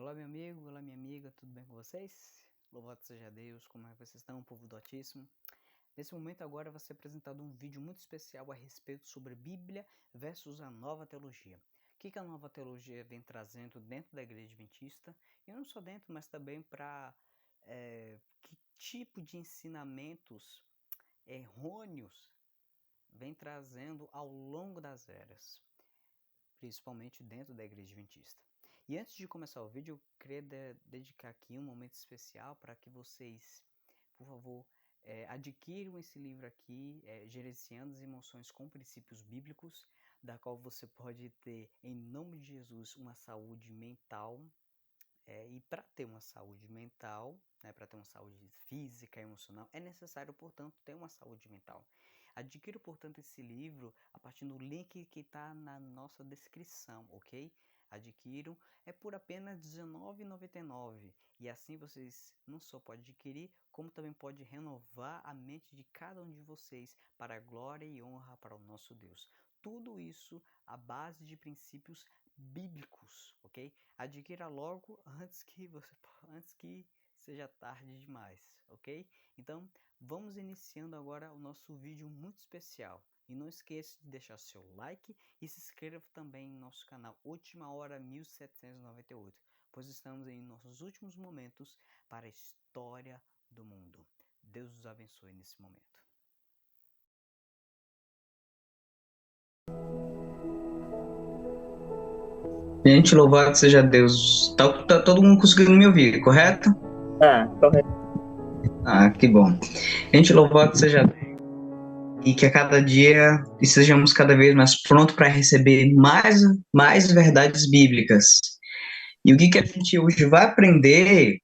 Olá, meu amigo, olá, minha amiga, tudo bem com vocês? Louvado seja Deus, como é que vocês estão, povo do Altíssimo? Nesse momento agora vai ser apresentado um vídeo muito especial a respeito sobre Bíblia versus a Nova Teologia. O que a Nova Teologia vem trazendo dentro da Igreja Adventista, e não só dentro, mas também para que tipo de ensinamentos errôneos vem trazendo ao longo das eras, principalmente dentro da Igreja Adventista. E antes de começar o vídeo, eu queria dedicar aqui um momento especial para que vocês, por favor, adquiram esse livro aqui, Gerenciando as Emoções com Princípios Bíblicos, da qual você pode ter, em nome de Jesus, uma saúde mental. E para ter uma saúde mental, para ter uma saúde física e emocional, é necessário, portanto, ter uma saúde mental. Adquira, portanto, esse livro a partir do link que está na nossa descrição, ok? Adquiram, é por apenas R$19,99. E assim vocês não só podem adquirir, como também pode renovar a mente de cada um de vocês para a glória e honra para o nosso Deus. Tudo isso à base de princípios bíblicos, ok? Adquira logo antes que seja tarde demais, ok? Então, vamos iniciando agora o nosso vídeo muito especial. E não esqueça de deixar seu like e se inscreva também em nosso canal Última Hora 1798, pois estamos em nossos últimos momentos para a história do mundo. Deus os abençoe nesse momento. Gente, louvado seja Deus. Tá todo mundo conseguindo me ouvir, correto? Correto. Que bom. Gente, louvado seja Deus. E que a cada dia estejamos cada vez mais prontos para receber mais verdades bíblicas. E o que a gente hoje vai aprender,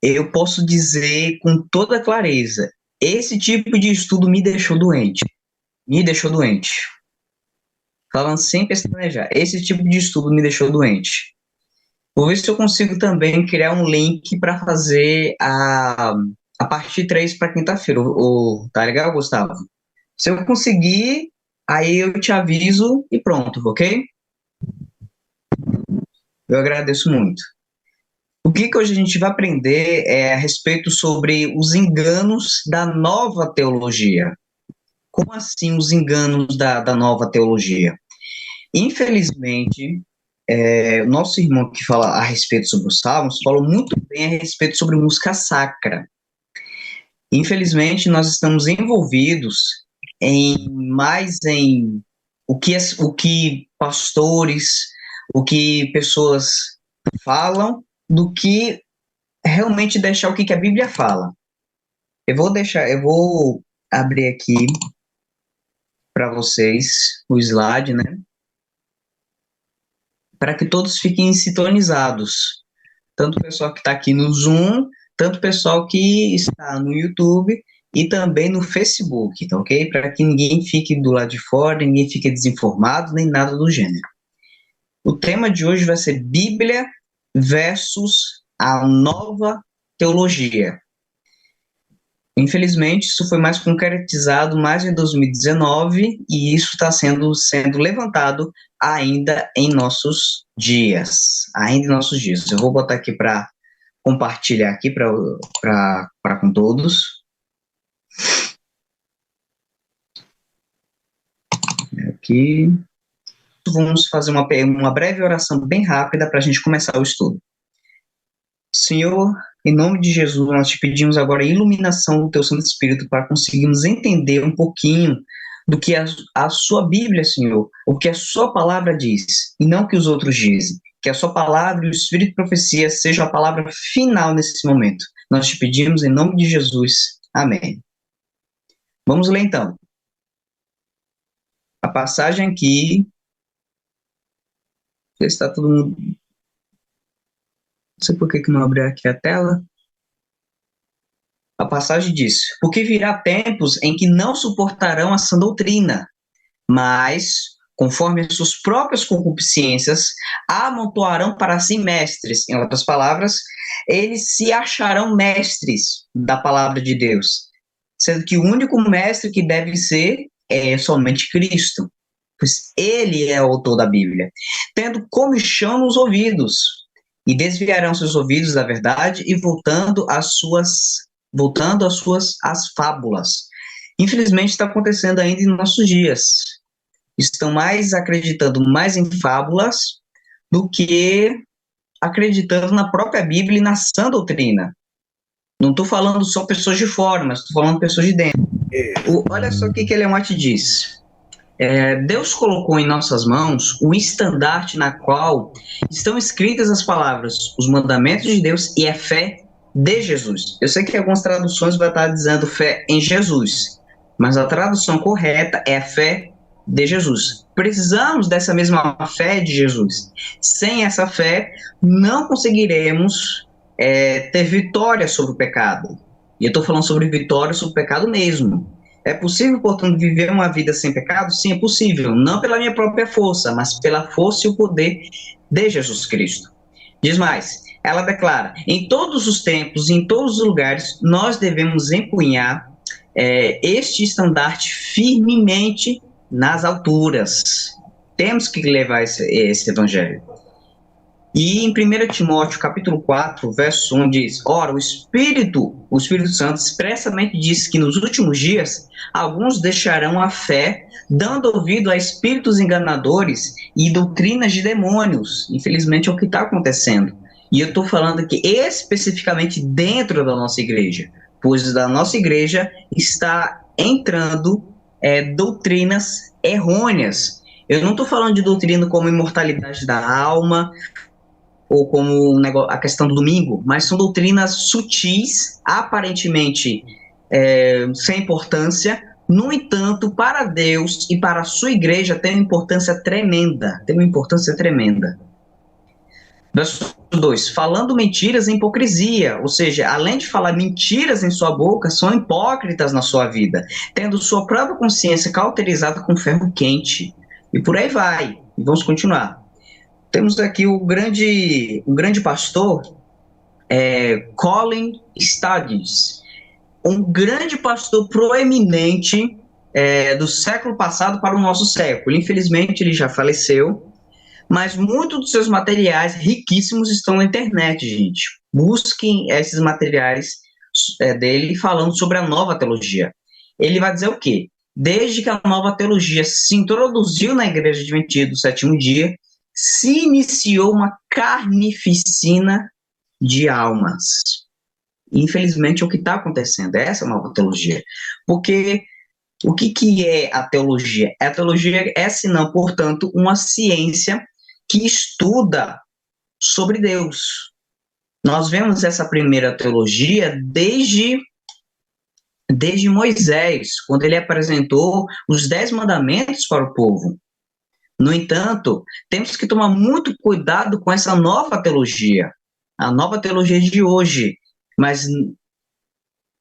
eu posso dizer com toda clareza, esse tipo de estudo me deixou doente. Me deixou doente. Falando sem pestanejar, esse tipo de estudo me deixou doente. Vou ver se eu consigo também criar um link para fazer a parte 3 para quinta-feira. Tá legal, Gustavo? Se eu conseguir, aí eu te aviso e pronto, ok? Eu agradeço muito. O que hoje a gente vai aprender é a respeito sobre os enganos da nova teologia. Como assim os enganos da nova teologia? Infelizmente, o nosso irmão que fala a respeito sobre os salmos falou muito bem a respeito sobre música sacra. Infelizmente, nós estamos envolvidos em o que pastores, o que pessoas falam, do que realmente deixar o que a Bíblia fala. Eu vou abrir aqui para vocês o slide, né? Para que todos fiquem sintonizados. Tanto o pessoal que está aqui no Zoom, tanto o pessoal que está no YouTube e também no Facebook, tá ok? Para que ninguém fique do lado de fora, ninguém fique desinformado, nem nada do gênero. O tema de hoje vai ser Bíblia versus a nova teologia. Infelizmente, isso foi mais concretizado mais em 2019 e isso está sendo levantado ainda em nossos dias. Eu vou botar aqui para compartilhar aqui para com todos. Aqui. Vamos fazer uma breve oração bem rápida para a gente começar o estudo. Senhor, em nome de Jesus, nós te pedimos agora a iluminação do teu Santo Espírito para conseguirmos entender um pouquinho do que a sua Bíblia, Senhor, o que a sua palavra diz, e não o que os outros dizem. Que a sua palavra e o Espírito de profecia seja a palavra final nesse momento. Nós te pedimos em nome de Jesus. Amém. Vamos ler então. A passagem aqui. Está todo mundo. Não sei por que não abriu aqui a tela. A passagem diz: porque virá tempos em que não suportarão a sã doutrina, mas, conforme as suas próprias concupiscências, amontoarão para si mestres. Em outras palavras, eles se acharão mestres da palavra de Deus, sendo que o único mestre que deve ser é somente Cristo, pois ele é o autor da Bíblia, tendo comichão nos ouvidos. e desviarão seus ouvidos da verdade e voltando às fábulas. Infelizmente está acontecendo ainda em nossos dias. Estão mais acreditando mais em fábulas do que acreditando na própria Bíblia e na sã doutrina. Não estou falando só pessoas de fora, mas estou falando pessoas de dentro. Olha só o que Ellen White diz. Deus colocou em nossas mãos um estandarte na qual estão escritas as palavras, os mandamentos de Deus e a fé de Jesus. Eu sei que algumas traduções vai estar dizendo fé em Jesus, mas a tradução correta é a fé de Jesus. Precisamos dessa mesma fé de Jesus. Sem essa fé, não conseguiremos ter vitória sobre o pecado. E eu estou falando sobre vitória sobre o pecado mesmo. É possível, portanto, viver uma vida sem pecado? Sim, é possível. Não pela minha própria força, mas pela força e o poder de Jesus Cristo. Diz mais, ela declara, em todos os tempos, em todos os lugares, nós devemos empunhar este estandarte firmemente nas alturas. Temos que levar esse evangelho. E em 1 Timóteo, capítulo 4, verso 1, diz, ora, o Espírito Santo expressamente diz que nos últimos dias, alguns deixarão a fé, dando ouvido a espíritos enganadores e doutrinas de demônios. Infelizmente é o que está acontecendo. E eu estou falando aqui especificamente dentro da nossa igreja, pois da nossa igreja está entrando doutrinas errôneas. Eu não estou falando de doutrina como imortalidade da alma, ou como a questão do domingo, mas são doutrinas sutis, aparentemente sem importância. No entanto, para Deus e para a sua igreja tem uma importância tremenda. Verso 2, falando mentiras em hipocrisia, ou seja, além de falar mentiras em sua boca, são hipócritas na sua vida, tendo sua própria consciência cauterizada com ferro quente. E por aí vai. Vamos continuar. Temos aqui o grande pastor, Colin Studdings, um grande pastor proeminente do século passado para o nosso século. Infelizmente, ele já faleceu, mas muitos dos seus materiais riquíssimos estão na internet, gente. Busquem esses materiais dele falando sobre a nova teologia. Ele vai dizer o quê? Desde que a nova teologia se introduziu na Igreja Adventista do Sétimo Dia, se iniciou uma carnificina de almas. Infelizmente, é o que está acontecendo, essa nova teologia. Porque o que é a teologia? A teologia é, senão, portanto, uma ciência que estuda sobre Deus. Nós vemos essa primeira teologia desde Moisés, quando ele apresentou os 10 mandamentos para o povo. No entanto, temos que tomar muito cuidado com essa nova teologia, a nova teologia de hoje, mas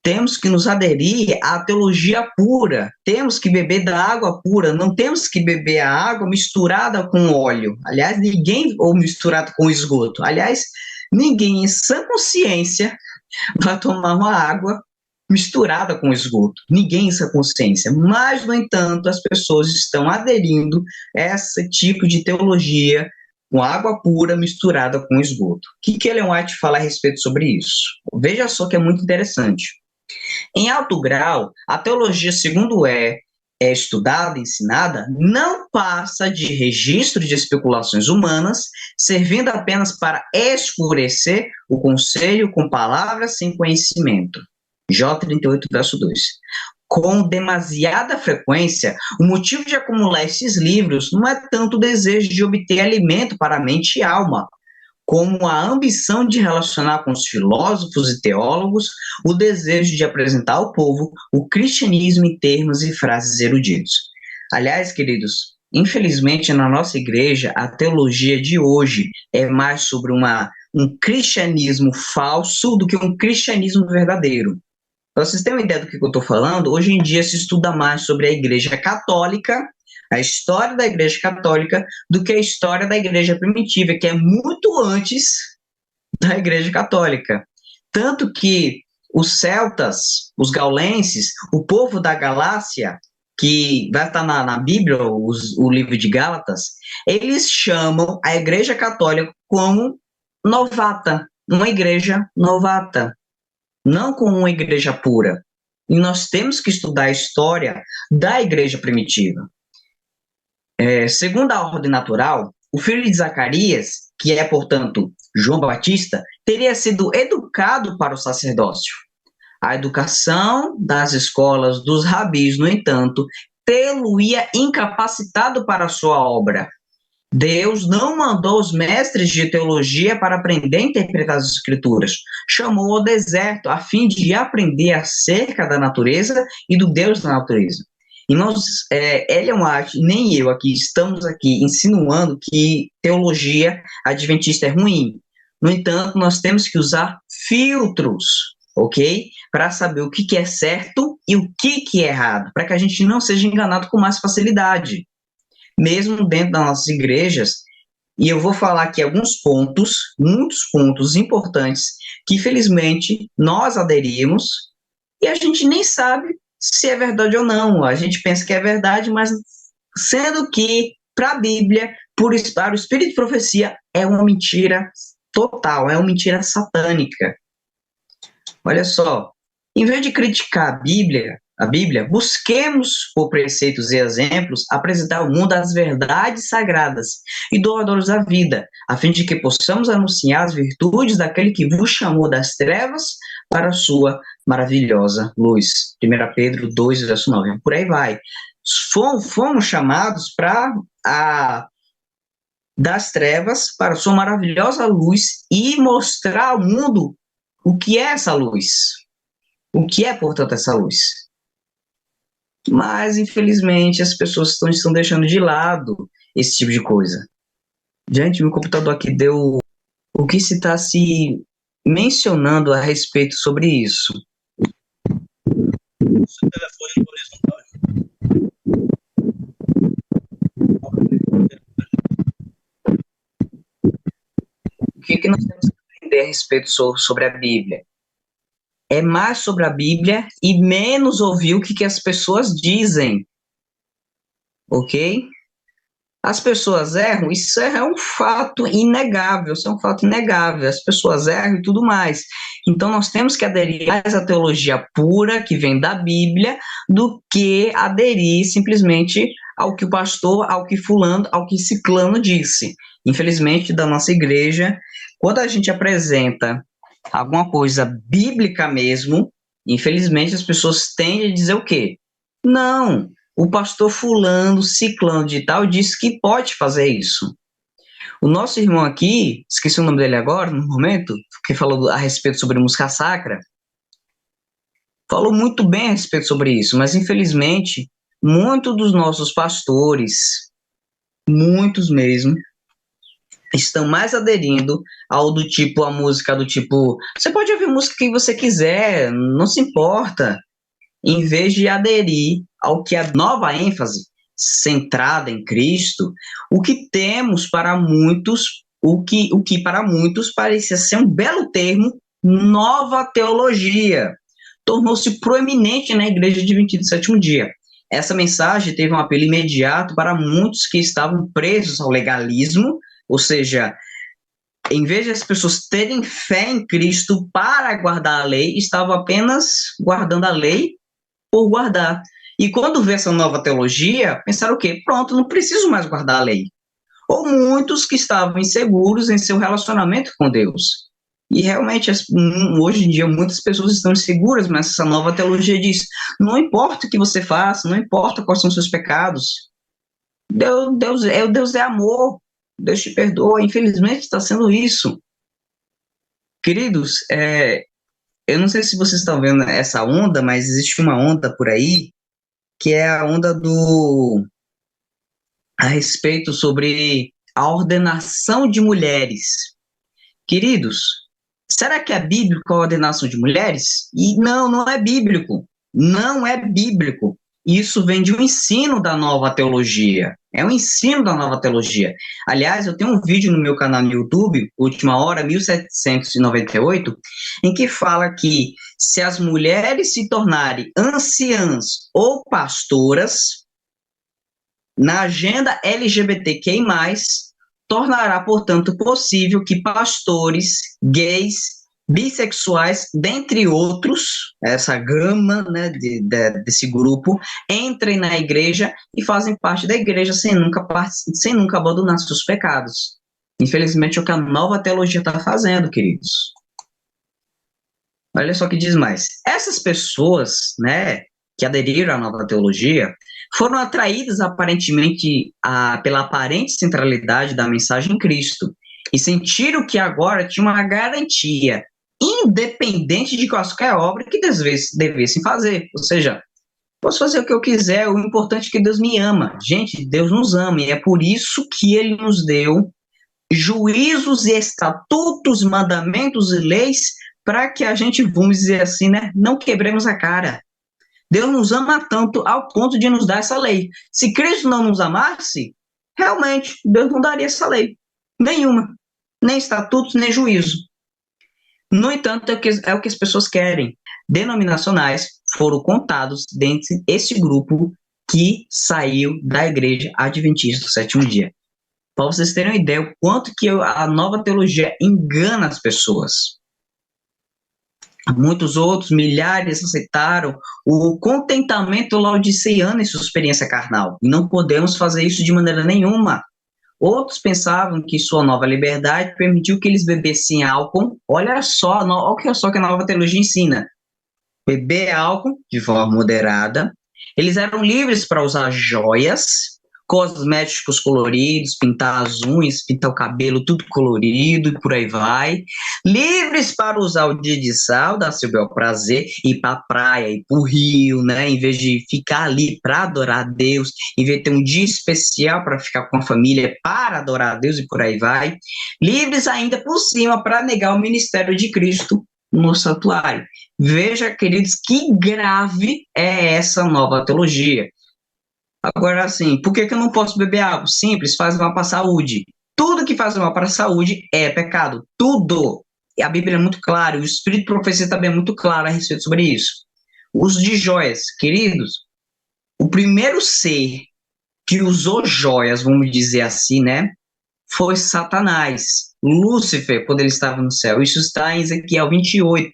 temos que nos aderir à teologia pura, temos que beber da água pura, não temos que beber a água misturada com óleo, aliás, ou misturada com esgoto, aliás, ninguém em sã consciência vai tomar uma água misturada com esgoto. Ninguém em sua consciência. Mas, no entanto, as pessoas estão aderindo a esse tipo de teologia com água pura misturada com esgoto. O que Ellen White fala a respeito sobre isso? Veja só que é muito interessante. Em alto grau, a teologia, segundo é estudada, ensinada, não passa de registro de especulações humanas, servindo apenas para escurecer o conselho com palavras sem conhecimento. Jó 38, verso 2. Com demasiada frequência, o motivo de acumular esses livros não é tanto o desejo de obter alimento para a mente e alma, como a ambição de relacionar com os filósofos e teólogos o desejo de apresentar ao povo o cristianismo em termos e frases eruditos. Aliás, queridos, infelizmente na nossa igreja, a teologia de hoje é mais sobre um cristianismo falso do que um cristianismo verdadeiro. Para vocês terem uma ideia do que eu estou falando, hoje em dia se estuda mais sobre a Igreja Católica, a história da Igreja Católica, do que a história da Igreja Primitiva, que é muito antes da Igreja Católica. Tanto que os celtas, os gaulenses, o povo da Galácia, que vai estar na Bíblia, o livro de Gálatas, eles chamam a Igreja Católica como novata, uma igreja novata, não como uma igreja pura. E nós temos que estudar a história da igreja primitiva. Segundo a ordem natural, o filho de Zacarias, que é, portanto, João Batista, teria sido educado para o sacerdócio. A educação das escolas dos rabis, no entanto, tê-lo-ia incapacitado para a sua obra. Deus não mandou os mestres de teologia para aprender a interpretar as escrituras. Chamou ao deserto a fim de aprender acerca da natureza e do Deus da natureza. E nós, Ellen White, nem eu aqui, estamos aqui insinuando que teologia adventista é ruim. No entanto, nós temos que usar filtros, ok? Para saber o que é certo e o que é errado, para que a gente não seja enganado com mais facilidade. Mesmo dentro das nossas igrejas, e eu vou falar aqui alguns pontos, muitos pontos importantes, que infelizmente nós aderimos e a gente nem sabe se é verdade ou não. A gente pensa que é verdade, mas sendo que, para a Bíblia, para o Espírito de Profecia, é uma mentira total, é uma mentira satânica. Olha só, em vez de criticar a Bíblia, busquemos, por preceitos e exemplos, apresentar ao mundo as verdades sagradas e doadores da vida, a fim de que possamos anunciar as virtudes daquele que vos chamou das trevas para a sua maravilhosa luz. 1 Pedro 2, verso 9. Por aí vai. Fomos chamados das trevas para a sua maravilhosa luz e mostrar ao mundo o que é essa luz. O que é, portanto, essa luz? Mas, infelizmente, as pessoas estão deixando de lado esse tipo de coisa. Gente, meu computador aqui deu o que se está se mencionando a respeito sobre isso. Seu telefone horizontal. O que nós temos que aprender a respeito sobre a Bíblia? É mais sobre a Bíblia e menos ouvir o que as pessoas dizem. Ok? As pessoas erram, isso é um fato inegável, isso é um fato inegável. As pessoas erram e tudo mais. Então, nós temos que aderir mais à teologia pura, que vem da Bíblia, do que aderir simplesmente ao que o pastor, ao que fulano, ao que ciclano disse. Infelizmente, da nossa igreja, quando a gente apresenta alguma coisa bíblica mesmo, infelizmente as pessoas tendem a dizer o quê? Não, o pastor fulano, ciclano de tal, disse que pode fazer isso. O nosso irmão aqui, esqueci o nome dele agora, no momento, que falou a respeito sobre música sacra, falou muito bem a respeito sobre isso, mas infelizmente, muitos dos nossos pastores, muitos mesmo, estão mais aderindo ao do tipo, a música do tipo, você pode ouvir música que você quiser, não se importa, em vez de aderir ao que a nova ênfase, centrada em Cristo, o que temos para muitos, o que para muitos parecia ser um belo termo, nova teologia, tornou-se proeminente na igreja adventista do sétimo dia. Essa mensagem teve um apelo imediato para muitos que estavam presos ao legalismo, ou seja, em vez de as pessoas terem fé em Cristo para guardar a lei, estavam apenas guardando a lei por guardar. E quando vê essa nova teologia, pensaram o quê? Pronto, não preciso mais guardar a lei. Ou muitos que estavam inseguros em seu relacionamento com Deus. E realmente, hoje em dia, muitas pessoas estão inseguras, mas essa nova teologia diz, não importa o que você faça, não importa quais são os seus pecados, Deus é amor, Deus te perdoa. Infelizmente está sendo isso. Queridos, eu não sei se vocês estão vendo essa onda, mas existe uma onda por aí, que é a onda a respeito sobre a ordenação de mulheres. Queridos, será que é bíblico a ordenação de mulheres? E não é bíblico. Não é bíblico. Isso vem de um ensino da nova teologia. É um ensino da nova teologia. Aliás, eu tenho um vídeo no meu canal no YouTube, Última Hora 1798, em que fala que se as mulheres se tornarem anciãs ou pastoras, na agenda LGBTQI+, tornará, portanto, possível que pastores, gays, bissexuais, dentre outros, essa gama, né, desse grupo, entrem na igreja e fazem parte da igreja sem nunca abandonar seus pecados. Infelizmente, é o que a nova teologia está fazendo, queridos. Olha só o que diz mais. Essas pessoas, né, que aderiram à nova teologia, foram atraídas aparentemente pela aparente centralidade da mensagem em Cristo e sentiram que agora tinha uma garantia, independente de qualquer obra que devessem fazer. Ou seja, posso fazer o que eu quiser, o importante é que Deus me ama. Gente, Deus nos ama e é por isso que Ele nos deu juízos e estatutos, mandamentos e leis para que a gente, vamos dizer assim, né, não quebremos a cara. Deus nos ama tanto ao ponto de nos dar essa lei. Se Cristo não nos amasse, realmente, Deus não daria essa lei. Nenhuma. Nem estatutos, nem juízo. No entanto, é o que as pessoas querem. Denominacionais foram contados dentro desse grupo que saiu da igreja adventista do sétimo dia. Para vocês terem uma ideia, o quanto que a nova teologia engana as pessoas. Muitos outros, milhares, aceitaram o contentamento laodiceano em sua experiência carnal. E não podemos fazer isso de maneira nenhuma. Outros pensavam que sua nova liberdade permitiu que eles bebessem álcool. Olha só que a nova teologia ensina. Beber álcool de forma moderada. Eles eram livres para usar joias, cosméticos coloridos, pintar as unhas, pintar o cabelo, tudo colorido e por aí vai. Livres para usar o dia de sal, dar seu bel prazer, ir para a praia, ir para o rio, né? Em vez de ficar ali para adorar a Deus, em vez de ter um dia especial para ficar com a família, para adorar a Deus e por aí vai. Livres ainda por cima para negar o ministério de Cristo no santuário. Veja, queridos, que grave é essa nova teologia. Agora, assim, por que eu não posso beber água? Simples, faz mal para a saúde. Tudo que faz mal para a saúde é pecado. Tudo. E a Bíblia é muito clara, o Espírito de Profecia também é muito claro a respeito sobre isso. O uso de joias, queridos, o primeiro ser que usou joias, vamos dizer assim, né, foi Satanás. Lúcifer, quando ele estava no céu. Isso está em Ezequiel 28.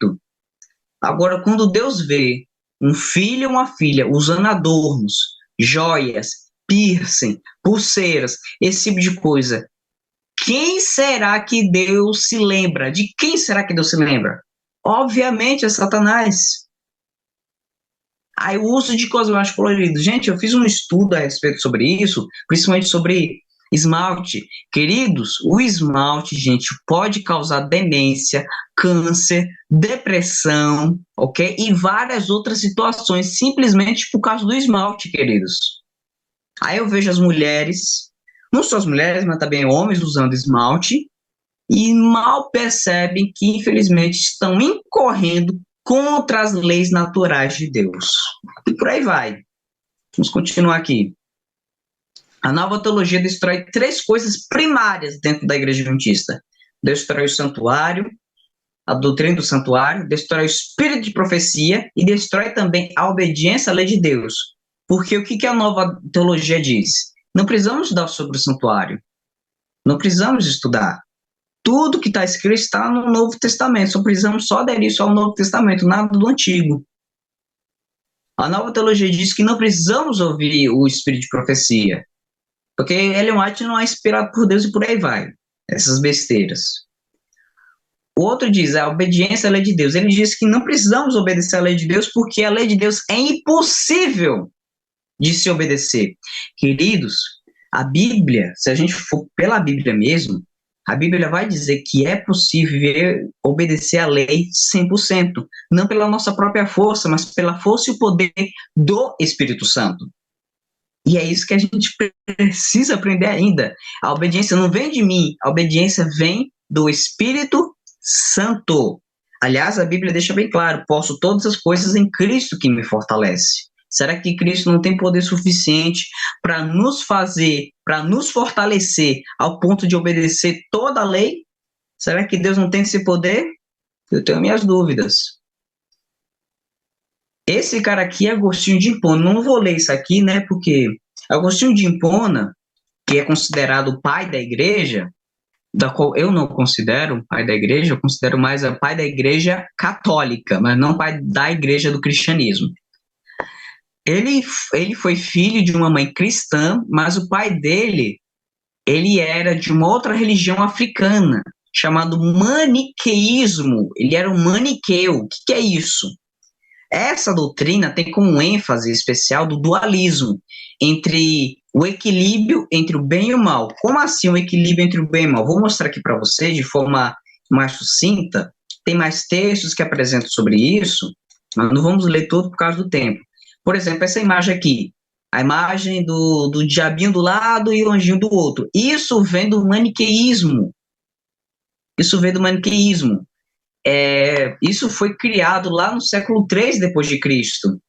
Agora, quando Deus vê um filho e uma filha usando adornos, joias, piercing, pulseiras, esse tipo de coisa, quem será que Deus se lembra? De quem será que Deus se lembra? Obviamente é Satanás. Aí o uso de cosméticos coloridos. Gente, eu fiz um estudo a respeito sobre isso, principalmente sobre esmalte. Queridos, o esmalte, gente, pode causar demência, câncer, depressão, ok? E várias outras situações, simplesmente por causa do esmalte, queridos. Aí eu vejo as mulheres, não só as mulheres, mas também homens usando esmalte, e mal percebem que, infelizmente, estão incorrendo contra as leis naturais de Deus. E por aí vai. Vamos continuar aqui. A nova teologia destrói três coisas primárias dentro da igreja adventista. Destrói o santuário, a doutrina do santuário, destrói o espírito de profecia e destrói também a obediência à lei de Deus. Porque o que a nova teologia diz? Não precisamos estudar sobre o santuário. Não precisamos estudar. Tudo que está escrito está no Novo Testamento. Só precisamos aderir só ao Novo Testamento, nada do Antigo. A nova teologia diz que não precisamos ouvir o espírito de profecia. Porque Ellen White não é inspirado por Deus e por aí vai. Essas besteiras. O outro diz a obediência à lei de Deus. Ele diz que não precisamos obedecer à lei de Deus porque a lei de Deus é impossível de se obedecer. Queridos, a Bíblia, se a gente for pela Bíblia mesmo, a Bíblia vai dizer que é possível obedecer à lei 100%. Não pela nossa própria força, mas pela força e o poder do Espírito Santo. E é isso que a gente precisa aprender ainda. A obediência não vem de mim, a obediência vem do Espírito Santo. Aliás, a Bíblia deixa bem claro, posso todas as coisas em Cristo que me fortalece. Será que Cristo não tem poder suficiente para nos fazer, para nos fortalecer ao ponto de obedecer toda a lei? Será que Deus não tem esse poder? Eu tenho minhas dúvidas. Esse cara aqui é Agostinho de Hipona. Não vou ler isso aqui, né? Porque Agostinho de Hipona, que é considerado o pai da igreja, da qual eu não considero o pai da igreja, eu considero mais o pai da igreja católica, mas não pai da igreja do cristianismo. Ele foi filho de uma mãe cristã, mas o pai dele, ele era de uma outra religião africana, chamado maniqueísmo. Ele era um maniqueu. O que é isso? Essa doutrina tem como ênfase especial do dualismo, entre o equilíbrio entre o bem e o mal. Como assim o equilíbrio entre o bem e o mal? Vou mostrar aqui para você de forma mais sucinta. Tem mais textos que apresentam sobre isso, mas não vamos ler todo por causa do tempo. Por exemplo, essa imagem aqui, a imagem do diabinho do lado e o anjinho do outro. Isso vem do maniqueísmo. Isso vem do maniqueísmo. Isso foi criado lá no século III depois de Cristo.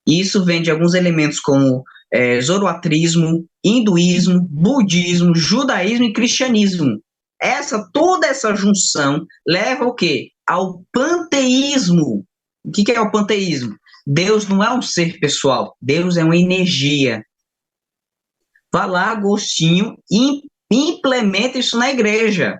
Isso vem de alguns elementos como zoroatrismo, hinduísmo, budismo, judaísmo e cristianismo. Toda essa junção leva ao quê? Ao panteísmo. O que é o panteísmo? Deus não é um ser pessoal, Deus é uma energia. Vá lá, Agostinho, e implementa isso na igreja.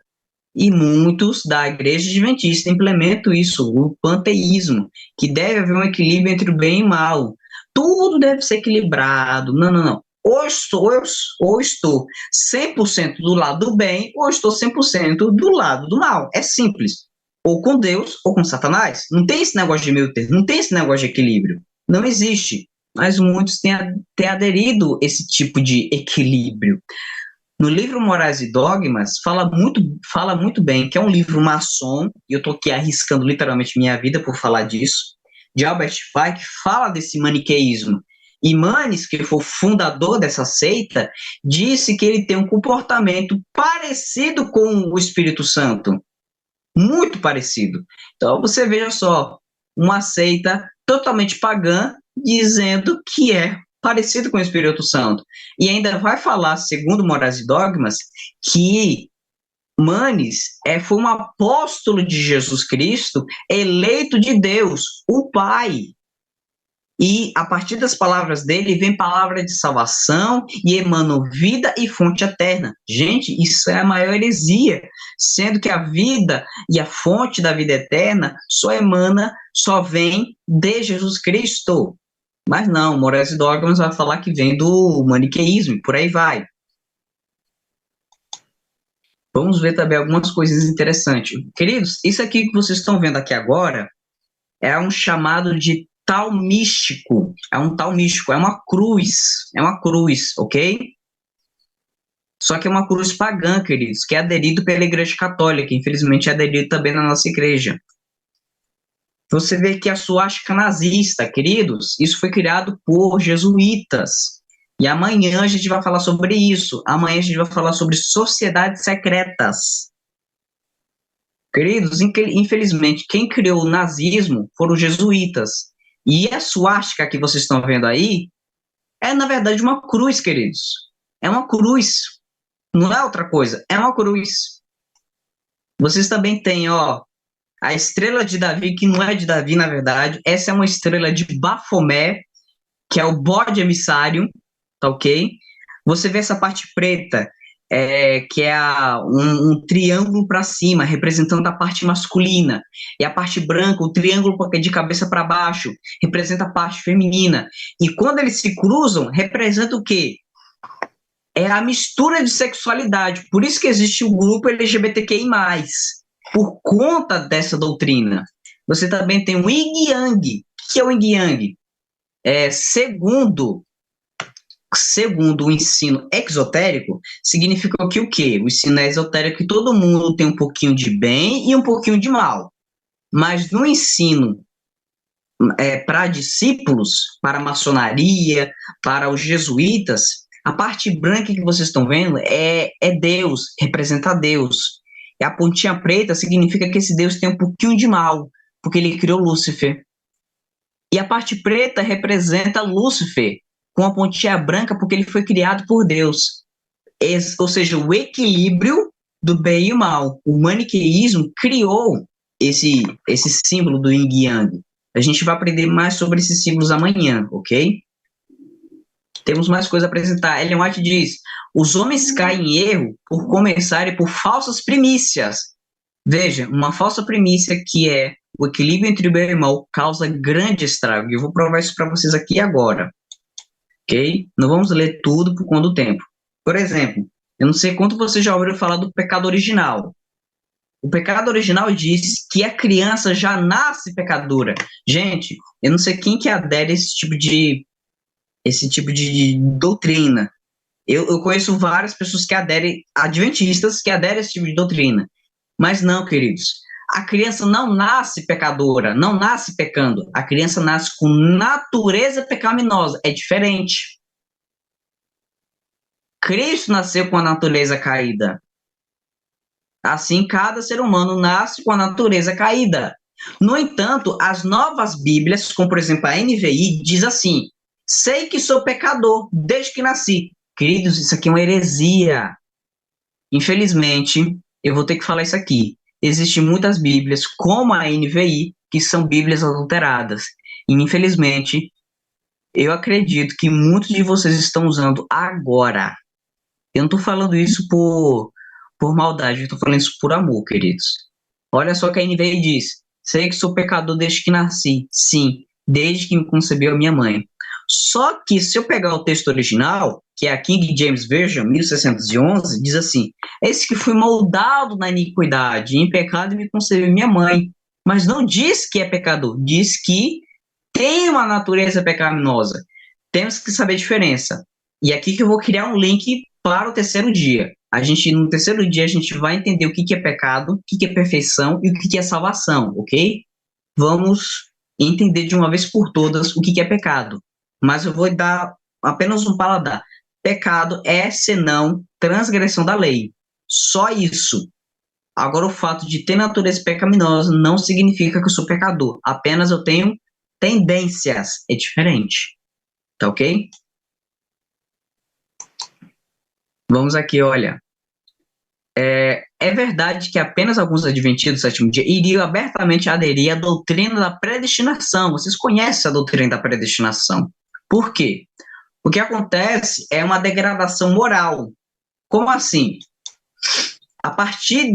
E muitos da igreja adventista implementam isso, o panteísmo, que deve haver um equilíbrio entre o bem e o mal. Tudo deve ser equilibrado. Não. Ou estou 100% do lado do bem, ou estou 100% do lado do mal. É simples. Ou com Deus, ou com Satanás. Não tem esse negócio de meio termo, não tem esse negócio de equilíbrio. Não existe. Mas muitos têm aderido a esse tipo de equilíbrio. No livro Morais e Dogmas, fala muito bem, que é um livro maçom, e eu estou aqui arriscando literalmente minha vida por falar disso, de Albert Pike, fala desse maniqueísmo. E Manes, que foi o fundador dessa seita, disse que ele tem um comportamento parecido com o Espírito Santo. Muito parecido. Então, você veja só, uma seita totalmente pagã, dizendo que é parecido com o Espírito Santo. E ainda vai falar, segundo Morais e Dogmas, que Manes foi um apóstolo de Jesus Cristo, eleito de Deus, o Pai. E a partir das palavras dele vem palavra de salvação e emana vida e fonte eterna. Gente, isso é a maior heresia, sendo que a vida e a fonte da vida eterna só vem de Jesus Cristo. Mas não, Morais e Dogmas vai falar que vem do maniqueísmo e por aí vai. Vamos ver também algumas coisas interessantes. Queridos, isso aqui que vocês estão vendo aqui agora é um chamado de tal místico. É um tal místico, é uma cruz, ok? Só que é uma cruz pagã, queridos, que é aderido pela Igreja Católica, infelizmente é aderido também na nossa igreja. Você vê que a suástica nazista, queridos, isso foi criado por jesuítas. E amanhã a gente vai falar sobre isso. Amanhã a gente vai falar sobre sociedades secretas. Queridos, infelizmente, quem criou o nazismo foram os jesuítas. E a suástica que vocês estão vendo aí é, na verdade, uma cruz, queridos. É uma cruz. Não é outra coisa, é uma cruz. Vocês também têm, ó, a estrela de Davi, que não é de Davi, na verdade. Essa é uma estrela de Bafomé, que é o bode emissário, tá ok? Você vê essa parte preta, que é um triângulo para cima, representando a parte masculina. E a parte branca, o triângulo de cabeça para baixo, representa a parte feminina. E quando eles se cruzam, representa o quê? É a mistura de sexualidade. Por isso que existe o grupo LGBTQI+, por conta dessa doutrina. Você também tem o Yin Yang. O que é o Yin Yang? Segundo o ensino exotérico, significa que o quê? O ensino esotérico que todo mundo tem um pouquinho de bem e um pouquinho de mal. Mas no ensino para discípulos, para a maçonaria, para os jesuítas, a parte branca que vocês estão vendo é Deus, representa Deus. E a pontinha preta significa que esse Deus tem um pouquinho de mal, porque ele criou Lúcifer. E a parte preta representa Lúcifer, com a pontinha branca, porque ele foi criado por Deus. Ou seja, o equilíbrio do bem e o mal. O maniqueísmo criou esse símbolo do Yin Yang. A gente vai aprender mais sobre esses símbolos amanhã, ok? Temos mais coisa a apresentar. Ellen White diz: os homens caem em erro por começarem por falsas primícias. Veja, uma falsa primícia que é o equilíbrio entre o bem e o mal causa grande estrago. E eu vou provar isso para vocês aqui agora. Ok? Não vamos ler tudo por conta do tempo. Por exemplo, eu não sei quanto vocês já ouviram falar do pecado original. O pecado original diz que a criança já nasce pecadora. Gente, eu não sei quem que adere a esse tipo de doutrina. Eu conheço várias pessoas que aderem, adventistas, que aderem a esse tipo de doutrina. Mas não, queridos. A criança não nasce pecadora, não nasce pecando. A criança nasce com natureza pecaminosa. É diferente. Cristo nasceu com a natureza caída. Assim, cada ser humano nasce com a natureza caída. No entanto, as novas Bíblias, como por exemplo a NVI, diz assim: sei que sou pecador desde que nasci. Queridos, isso aqui é uma heresia. Infelizmente, eu vou ter que falar isso aqui. Existem muitas Bíblias, como a NVI, que são Bíblias adulteradas. E, infelizmente, eu acredito que muitos de vocês estão usando agora. Eu não estou falando isso por maldade, eu estou falando isso por amor, queridos. Olha só o que a NVI diz: sei que sou pecador desde que nasci. Sim, desde que me concebeu a minha mãe. Só que se eu pegar o texto original, que é a King James Version, 1611, diz assim: esse que fui moldado na iniquidade, em pecado me concebeu minha mãe. Mas não diz que é pecador, diz que tem uma natureza pecaminosa. Temos que saber a diferença. E aqui que eu vou criar um link para o terceiro dia. No terceiro dia, a gente vai entender o que é pecado, o que é perfeição e o que é salvação, ok? Vamos entender de uma vez por todas o que é pecado. Mas eu vou dar apenas um paladar. Pecado é, senão, transgressão da lei. Só isso. Agora, o fato de ter natureza pecaminosa não significa que eu sou pecador. Apenas eu tenho tendências. É diferente. Tá ok? Vamos aqui, olha. É verdade que apenas alguns adventistas do sétimo dia iriam abertamente aderir à doutrina da predestinação. Vocês conhecem a doutrina da predestinação. Por quê? O que acontece é uma degradação moral. Como assim? A partir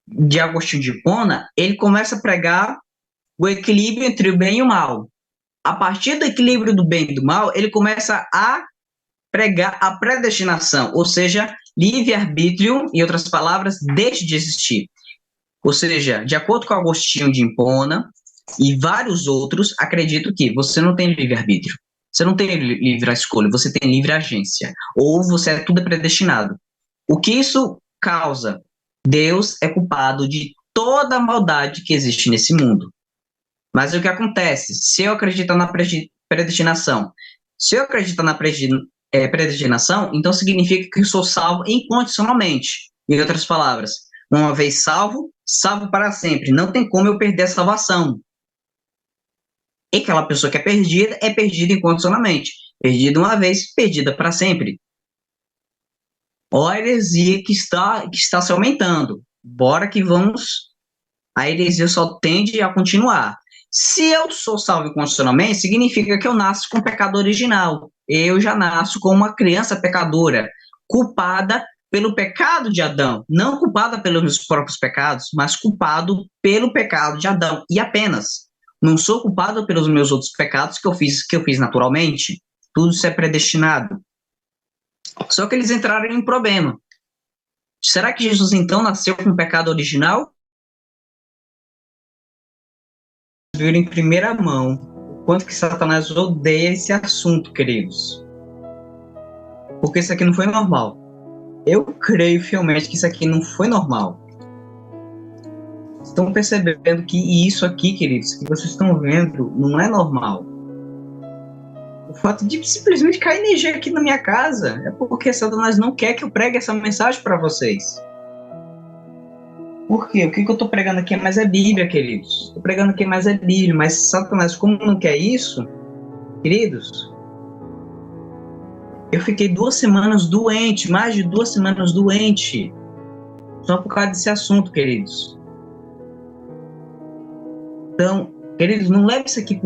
de Agostinho de Hipona, ele começa a pregar o equilíbrio entre o bem e o mal. A partir do equilíbrio do bem e do mal, ele começa a pregar a predestinação, ou seja, livre-arbítrio, em outras palavras, deixe de existir. Ou seja, de acordo com Agostinho de Hipona e vários outros, acredito que você não tem livre-arbítrio. Você não tem livre escolha, você tem livre agência. Ou tudo é predestinado. O que isso causa? Deus é culpado de toda a maldade que existe nesse mundo. Mas o que acontece? Se eu acreditar na predestinação, predestinação, então significa que eu sou salvo incondicionalmente. Em outras palavras, uma vez salvo, salvo para sempre. Não tem como eu perder a salvação. E aquela pessoa que é perdida incondicionalmente. Perdida uma vez, perdida para sempre. Olha a heresia que está se aumentando. Bora que vamos. A heresia só tende a continuar. Se eu sou salvo incondicionalmente, significa que eu nasço com o pecado original. Eu já nasço como uma criança pecadora, culpada pelo pecado de Adão. Não culpada pelos meus próprios pecados, mas culpado pelo pecado de Adão. E apenas. Não sou culpado pelos meus outros pecados que eu fiz naturalmente. Tudo isso é predestinado. Só que eles entraram em um problema. Será que Jesus então nasceu com o pecado original? Viram em primeira mão o quanto que Satanás odeia esse assunto, queridos. Porque isso aqui não foi normal. Eu creio fielmente que isso aqui não foi normal. Estão percebendo que isso aqui, queridos, que vocês estão vendo, não é normal. O fato de simplesmente cair energia aqui na minha casa é porque Satanás não quer que eu pregue essa mensagem para vocês. Por quê? O que eu estou pregando aqui mais é Bíblia, queridos. Estou pregando aqui mais é Bíblia, mas Satanás, como não quer isso, queridos, eu fiquei 2 semanas doente, mais de 2 semanas doente, só por causa desse assunto, queridos. Então, Queridos, não leve isso aqui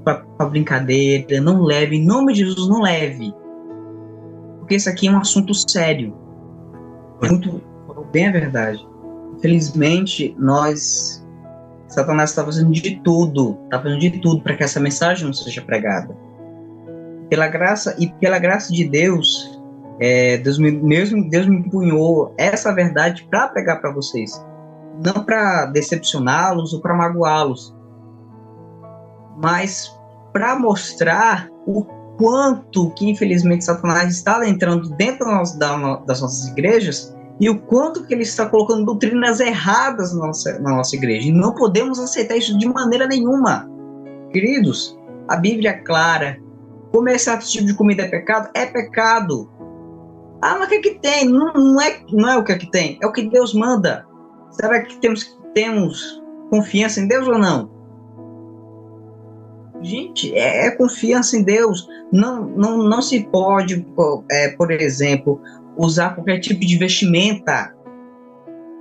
para brincadeira, não leve, em nome de Jesus, não leve. Porque isso aqui é um assunto sério. É muito, bem a verdade. Infelizmente, Satanás está fazendo de tudo para que essa mensagem não seja pregada. Pela graça de Deus, Deus me empunhou essa verdade para pregar para vocês, não para decepcioná-los ou para magoá-los, mas para mostrar o quanto que, infelizmente, Satanás está entrando dentro das nossas igrejas e o quanto que ele está colocando doutrinas erradas na nossa igreja. E não podemos aceitar isso de maneira nenhuma. Queridos, a Bíblia é clara. Comer certo tipo de comida é pecado? É pecado. Ah, mas o que tem? Não é o que tem, é o que Deus manda. Será que temos confiança em Deus ou não? Gente, é confiança em Deus. Não se pode, por exemplo, usar qualquer tipo de vestimenta.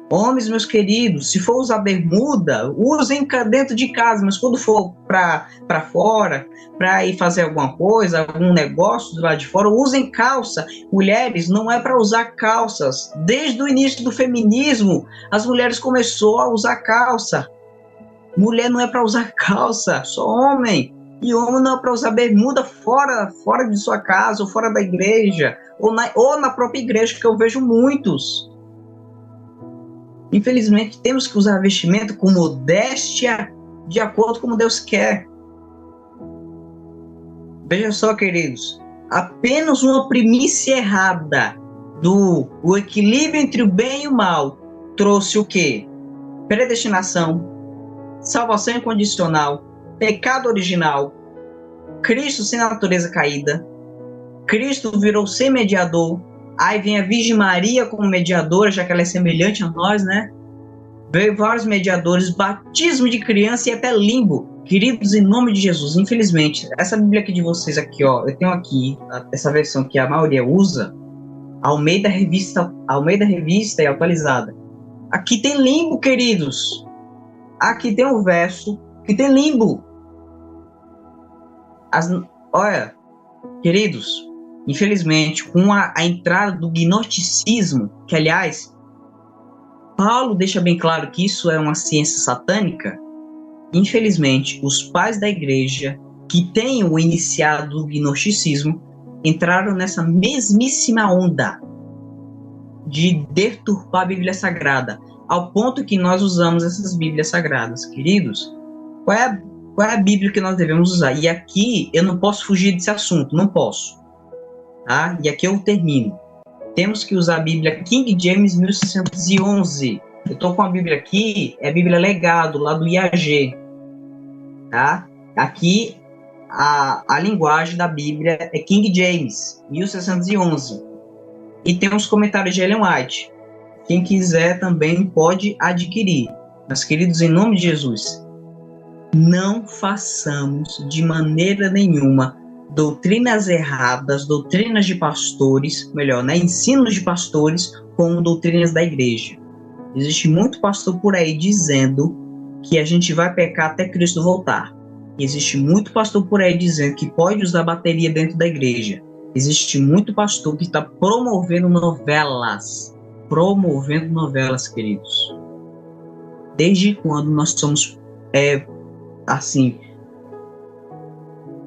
Homens, meus queridos, se for usar bermuda, usem dentro de casa, mas quando for para fora, para ir fazer alguma coisa, algum negócio do lado de fora, usem calça. Mulheres, não é para usar calças. Desde o início do feminismo, as mulheres começaram a usar calça. Mulher não é para usar calça, só homem. E homem não é para usar bermuda fora de sua casa, ou fora da igreja, ou na própria igreja, que eu vejo muitos. Infelizmente, temos que usar vestimenta com modéstia, de acordo com como Deus quer. Veja só, queridos, apenas uma primícia errada do equilíbrio entre o bem e o mal trouxe o quê? Predestinação, salvação incondicional, pecado original, Cristo sem natureza caída, Cristo virou sem mediador, aí vem a Virgem Maria como mediadora, já que ela é semelhante a nós, né? Veio vários mediadores, batismo de criança e até limbo. Queridos, em nome de Jesus, infelizmente, essa Bíblia aqui de vocês aqui, ó, eu tenho aqui, essa versão que a maioria usa, Almeida Revista e atualizada. Aqui tem limbo, queridos. Aqui tem um verso que tem limbo. Olha, queridos, infelizmente, com a entrada do gnosticismo, que, aliás, Paulo deixa bem claro que isso é uma ciência satânica, infelizmente, os pais da igreja que tenham iniciado o gnosticismo entraram nessa mesmíssima onda de deturpar a Bíblia Sagrada, ao ponto que nós usamos essas Bíblias Sagradas. Queridos, qual é a Bíblia que nós devemos usar? E aqui eu não posso fugir desse assunto, não posso. Tá? E aqui eu termino. Temos que usar a Bíblia King James 1611. Eu estou com a Bíblia aqui, é a Bíblia Legado, lá do IAG. Tá? Aqui a linguagem da Bíblia é King James 1611. E tem uns comentários de Ellen White. Quem quiser também pode adquirir. Mas, queridos, em nome de Jesus, não façamos de maneira nenhuma doutrinas erradas, doutrinas de pastores, melhor, né, ensinos de pastores, como doutrinas da igreja. Existe muito pastor por aí dizendo que a gente vai pecar até Cristo voltar. Existe muito pastor por aí dizendo que pode usar bateria dentro da igreja. Existe muito pastor que está promovendo novelas, queridos. Desde quando nós somos,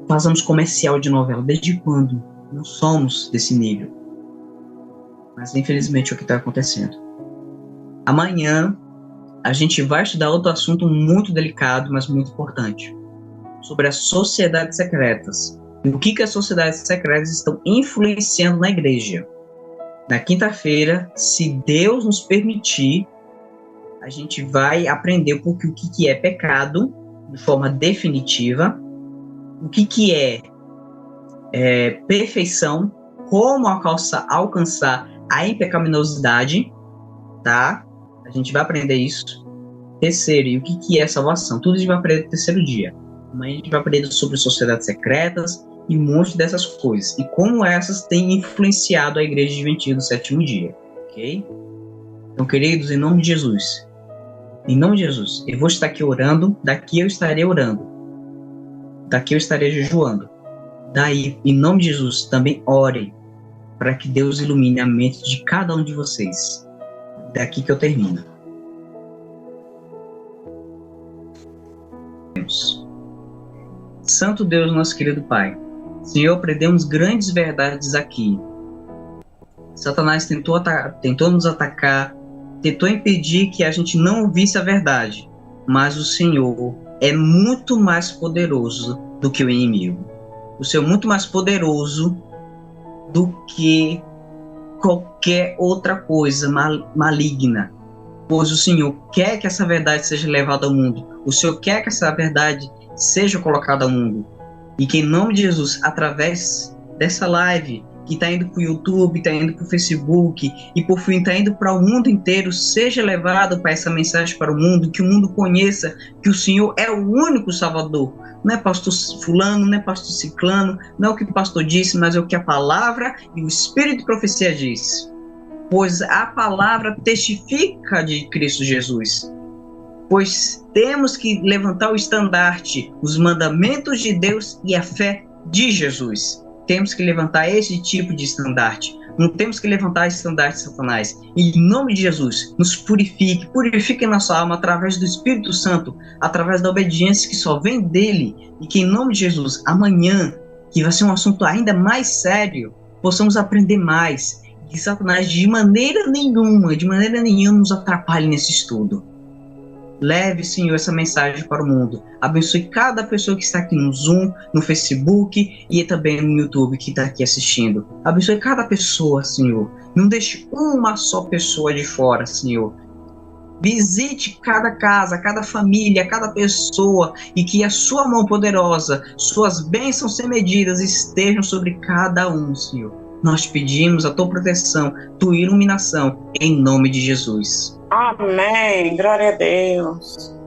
fazemos comercial de novela? Desde quando? Não somos desse nível. Mas, infelizmente, é o que está acontecendo. Amanhã, a gente vai estudar outro assunto muito delicado, mas muito importante. Sobre as sociedades secretas. E o que as sociedades secretas estão influenciando na igreja. Na quinta-feira, se Deus nos permitir, a gente vai aprender o que é pecado, de forma definitiva, o que é perfeição, como alcançar a impecaminosidade, tá? A gente vai aprender isso. Terceiro, e o que é salvação? Tudo a gente vai aprender no terceiro dia. Amanhã a gente vai aprender sobre sociedades secretas e um monte dessas coisas. E como essas têm influenciado a Igreja Adventista do sétimo dia, ok? Então, queridos, em nome de Jesus, Em nome de Jesus. Eu vou estar aqui orando, daqui eu estarei orando. Daqui eu estarei jejuando. Daí, em nome de Jesus, também orem para que Deus ilumine a mente de cada um de vocês. Daqui que eu termino. Santo Deus, nosso querido Pai, Senhor, aprendemos grandes verdades aqui. Satanás tentou nos atacar, tentou impedir que a gente não ouvisse a verdade, mas o Senhor é muito mais poderoso do que o inimigo. O Senhor é muito mais poderoso do que qualquer outra coisa maligna, pois o Senhor quer que essa verdade seja levada ao mundo. O Senhor quer que essa verdade seja colocada ao mundo. E que em nome de Jesus, através dessa live, que está indo para o YouTube, está indo para o Facebook, e por fim está indo para o mundo inteiro, seja levado para essa mensagem para o mundo, que o mundo conheça que o Senhor é o único Salvador. Não é pastor fulano, não é pastor ciclano, não é o que o pastor disse, mas é o que a palavra e o Espírito de profecia diz. Pois a palavra testifica de Cristo Jesus. Pois temos que levantar o estandarte, os mandamentos de Deus e a fé de Jesus. Temos que levantar esse tipo de estandarte. Não temos que levantar esse estandarte de Satanás. E em nome de Jesus, nos purifique nossa alma através do Espírito Santo, através da obediência que só vem dele. E que em nome de Jesus, amanhã, que vai ser um assunto ainda mais sério, possamos aprender mais. Que Satanás de maneira nenhuma nos atrapalhe nesse estudo. Leve, Senhor, essa mensagem para o mundo. Abençoe cada pessoa que está aqui no Zoom, no Facebook e também no YouTube que está aqui assistindo. Abençoe cada pessoa, Senhor. Não deixe uma só pessoa de fora, Senhor. Visite cada casa, cada família, cada pessoa e que a sua mão poderosa, suas bênçãos sem medidas estejam sobre cada um, Senhor. Nós pedimos a tua proteção, tua iluminação, em nome de Jesus. Amém. Glória a Deus.